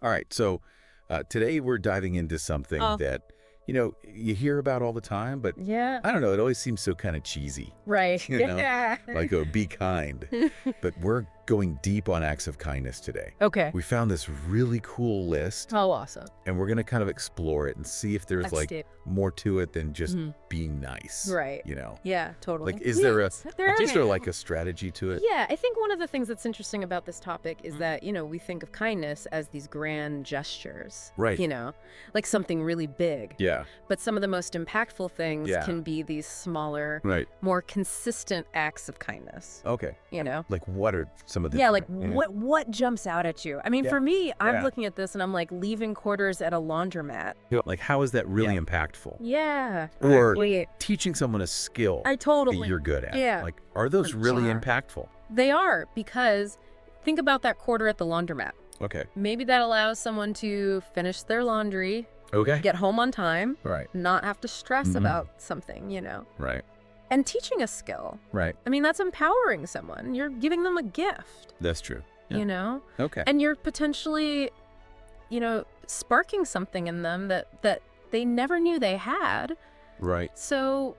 All right, so today we're diving into something Oh, that, you hear about all the time, but yeah. I don't know, it always seems so kind of cheesy, Right. you know, Yeah. like, oh, be kind. But we're going deep on acts of kindness today. Okay. We found this really cool list, Oh, awesome. and we're going to kind of explore it and see if there's Let's do. more to it than just Mhm. being nice, Right. you know? Yeah, totally. Like, is there There like a strategy to it? Yeah, I think one of the things that's interesting about this topic is that, we think of kindness as these grand gestures. Right. Like something really big. Yeah, But some of the most impactful things Yeah. can be these smaller, right. more consistent acts of kindness. Okay. You know? Like, what are some of the... Yeah, like what jumps out at you? I mean, Yeah. for me, I'm Yeah. looking at this and I'm like leaving quarters at a laundromat. Like, how is that really impactful? Yeah. Or Wait, teaching someone a skill I that totally. you're good at. Yeah. Like, are those really Sure. impactful? They are, because think about that quarter at the laundromat. Okay. Maybe that allows someone to finish their laundry, Okay. get home on time, Right. not have to stress Mhm. about something, Right. And teaching a skill. Right. I mean, that's empowering someone. You're giving them a gift, That's true. Yeah. Okay. And you're potentially, sparking something in them that they never knew they had. Right. So,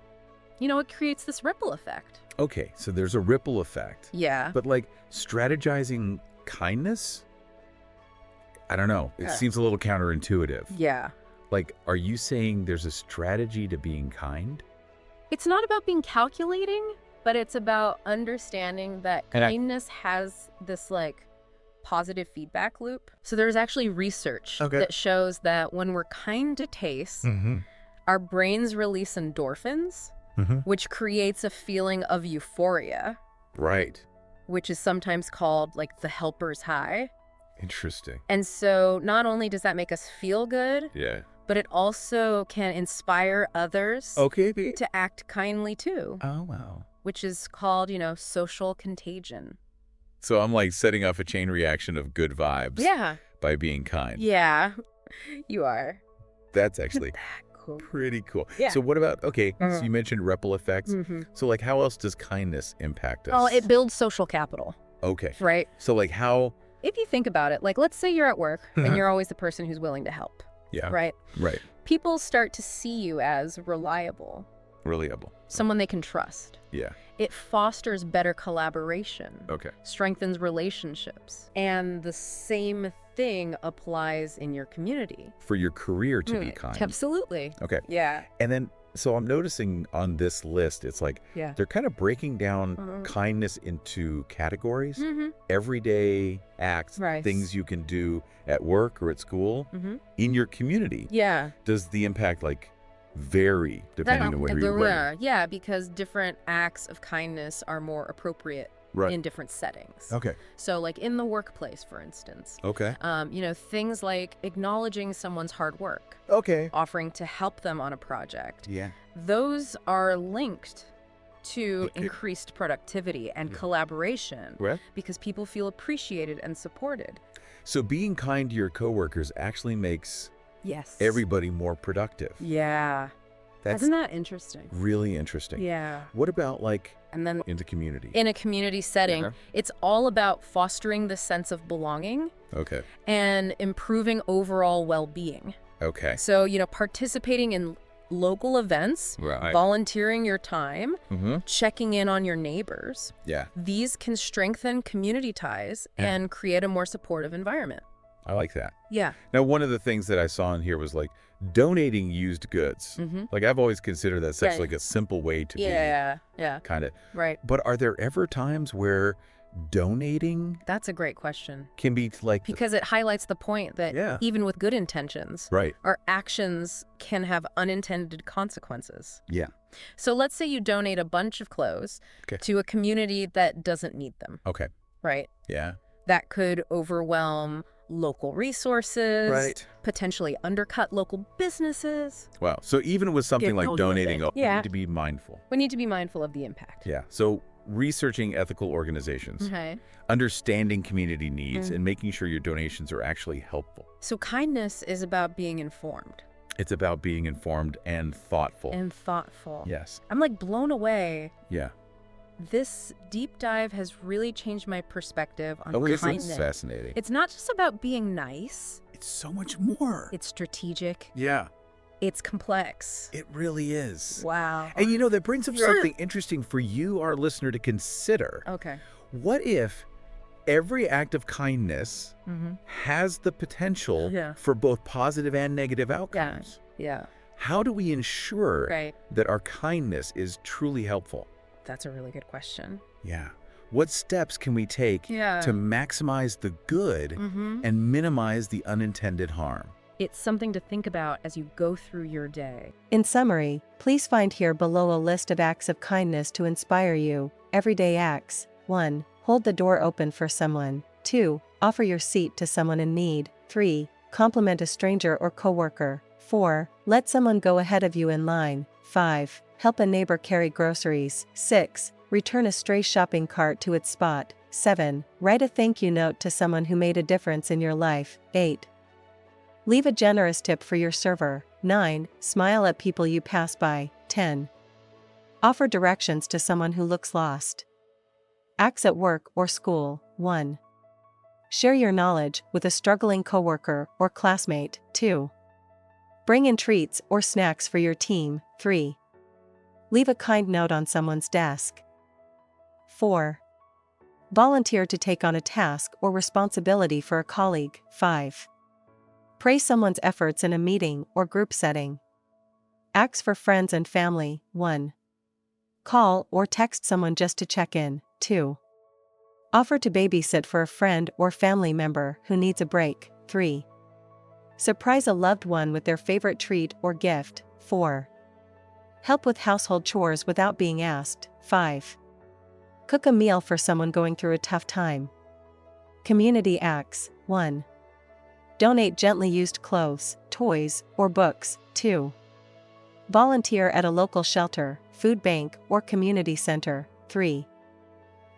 it creates this ripple effect. Okay. So there's a ripple effect. Yeah. But like strategizing kindness, I don't know. It Yeah. seems a little counterintuitive. Yeah. Like, are you saying there's a strategy to being kind? It's not about being calculating, but it's about understanding that And kindness has this positive feedback loop. So there's actually research Okay. that shows that when we're kind to taste, Mm-hmm. our brains release endorphins, Mm-hmm. which creates a feeling of euphoria, Right. which is sometimes called the helper's high. Interesting. And so not only does that make us feel good, Yeah. but it also can inspire others Okay. to act kindly too, Oh, wow. which is called, social contagion. So I'm like setting off a chain reaction of good vibes Yeah. by being kind. Yeah, you are. That's actually Cool. pretty cool. Yeah. So what about, okay, so Mhm. you mentioned ripple effects. Mm-hmm. So how else does kindness impact us? Oh, it builds social capital, Okay. right? So how, If you think about it, let's say you're at work and you're always the person who's willing to help, yeah, right? right, People start to see you as reliable, reliable. someone they can trust. Yeah. It fosters better collaboration, Okay. strengthens relationships, and the same thing applies in your community. For your career to be kind. Absolutely. Okay. Yeah. And then, so I'm noticing on this list, it's like Yeah. they're kind of breaking down Mhm. kindness into categories, Mm-hmm. everyday acts, Right. things you can do at work or at school, Mm-hmm. in your community. Yeah. Does the impact vary depending on where you are? Yeah, because different acts of kindness are more appropriate Right. in different settings. Okay. So in the workplace, for instance, Okay. things like acknowledging someone's hard work, Okay. offering to help them on a project, Yeah. those are linked to Okay. increased productivity and Yeah. collaboration Right. because people feel appreciated and supported. So being kind to your coworkers actually makes Yes. everybody more productive. Yeah. That's Isn't that interesting? really interesting. Yeah. What about And then in the community? in a community setting, Yeah. it's all about fostering the sense of belonging Okay. and improving overall well-being. Okay. So, participating in local events, Right. volunteering your time, Mm-hmm. checking in on your neighbors. Yeah. These can strengthen community ties Yeah. and create a more supportive environment. I like that. Yeah. Now, one of the things that I saw in here was donating used goods. Mm-hmm. I've always considered that such Right. a simple way to Yeah. be kind of. Right. But are there ever times where donating That's a great question. can be Because it highlights the point that Yeah. even with good intentions, right? our actions can have unintended consequences. Yeah. So let's say you donate a bunch of clothes Okay. to a community that doesn't need them, Okay. right? Yeah. That could overwhelm local resources, Right. potentially undercut local businesses. Wow. So even with something Get like those with donating, it. we Yeah. need to be mindful. We need to be mindful of the impact. Yeah. So researching ethical organizations, Okay. understanding community needs, Mm. and making sure your donations are actually helpful. So kindness is about being informed It's about being informed and thoughtful. and thoughtful. Yes. I'm blown away. Yeah. This deep dive has really changed my perspective on Oh, this kindness. is fascinating. It's not just about being nice. It's so much more. It's strategic. Yeah, It's complex. it really is. Wow. And that brings up something interesting for you, our listener, to consider. Okay. What if every act of kindness has the potential Yeah. for both positive and negative outcomes? Yeah. How do we ensure Right. that our kindness is truly helpful? That's a really good question. Yeah. What steps can we take Yeah. to maximize the good and minimize the unintended harm? It's something to think about as you go through your day. In summary, please find here below a list of acts of kindness to inspire you. Everyday acts. 1. Hold the door open for someone. 2. Offer your seat to someone in need. 3. Compliment a stranger or coworker. 4. Let someone go ahead of you in line. 5. Help a neighbor carry groceries. 6. Return a stray shopping cart to its spot. 7. Write a thank you note to someone who made a difference in your life. 8. Leave a generous tip for your server. 9. Smile at people you pass by. 10. Offer directions to someone who looks lost. Acts at work or school. 1. Share your knowledge with a struggling coworker or classmate. 2. Bring in treats or snacks for your team. 3. Leave a kind note on someone's desk. 4. Volunteer to take on a task or responsibility for a colleague. 5. Praise someone's efforts in a meeting or group setting. Acts for friends and family. 1. Call or text someone just to check in. 2. Offer to babysit for a friend or family member who needs a break. 3. Surprise a loved one with their favorite treat or gift. 4. Help with household chores without being asked. 5. Cook a meal for someone going through a tough time. Community acts. 1. Donate gently used clothes, toys, or books. 2. Volunteer at a local shelter, food bank, or community center. 3.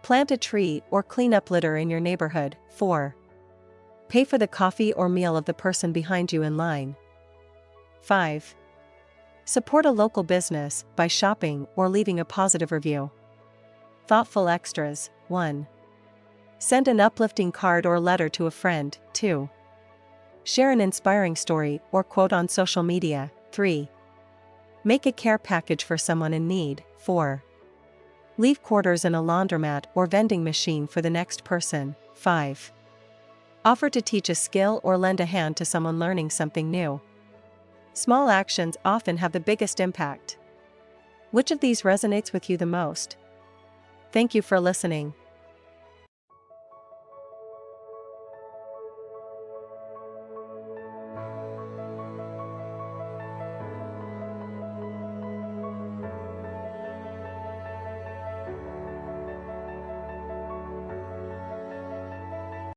Plant a tree or clean up litter in your neighborhood. 4. Pay for the coffee or meal of the person behind you in line. 5. Support a local business by shopping or leaving a positive review. Thoughtful extras. 1. Send an uplifting card or letter to a friend. 2. Share an inspiring story or quote on social media. 3. Make a care package for someone in need. 4. Leave quarters in a laundromat or vending machine for the next person. 5. Offer to teach a skill or lend a hand to someone learning something new. Small actions often have the biggest impact. Which of these resonates with you the most? Thank you for listening.